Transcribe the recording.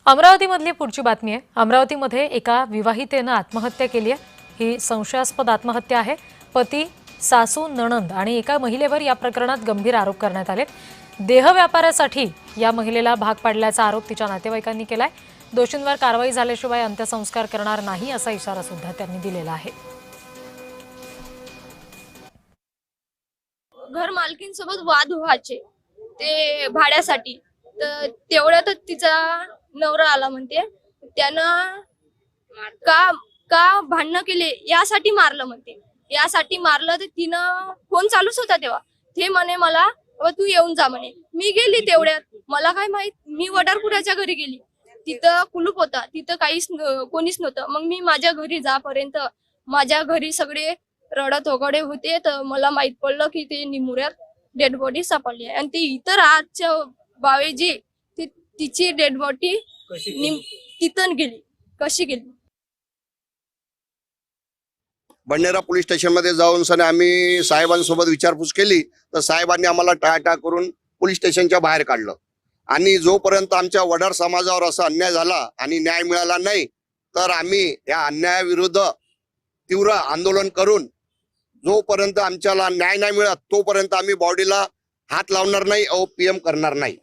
अमरावतीमधली पुढची बातमी आहे। अमरावतीमध्ये एका विवाहितेनं आत्महत्या केली आहे। ही संशयास्पद आत्महत्या आहे। पती, सासू, नणंद आणि एका महिलेवर या प्रकरणात गंभीर आरोप करण्यात आले। देह व्यापारासाठी या महिलेला भाग पाडल्याचा आरोप तिच्या नातेवाईकांनी केलाय। दोषींवर कारवाई झाल्याशिवाय अंत्यसंस्कार करणार नाही असा इशारा सुद्धा त्यांनी दिलेला आहे। घर मालकींसोबत वाद व्हायचे ते भाड्यासाठी, तर तेवढ्यात तिचा नवरा आला म्हणते त्यानं का का भांडणं केले यासाठी मारलं म्हणते। यासाठी मारलं तर तिनं फोन चालूच होता तेव्हा ते म्हणे मला अब तू येऊन जा म्हणे। मी गेली तेवढ्यात, मला काय माहित, मी वडारपुराच्या घरी गेली, तिथं कुलूप होता, तिथं काहीच कोणीच नव्हतं। मग मी माझ्या घरी जापर्यंत माझ्या घरी सगळे रडत वगैरे होते, तर मला माहित पडलं की ते निमुऱ्यात डेड बॉडी सापडली आहे। आणि ती इतर आजच्या बावेजी तिची डेड बॉडी तिथं गेली, कशी गेली। बडनेरा पोलीस स्टेशनमध्ये जाऊन सने आम्ही साहेबांसोबत विचारपूस केली, तर साहेबांनी आम्हाला टाळाटाळ करून पोलीस स्टेशनच्या बाहेर काढलं। आणि जोपर्यंत आमच्या वडार समाजावर असा अन्याय झाला आणि न्याय मिळाला नाही, तर आम्ही या अन्यायाविरुद्ध तीव्र आंदोलन करून जोपर्यंत आमच्याला न्याय नाही मिळत तोपर्यंत आम्ही बॉडीला हात लावणार नाही, पीएम करणार नाही।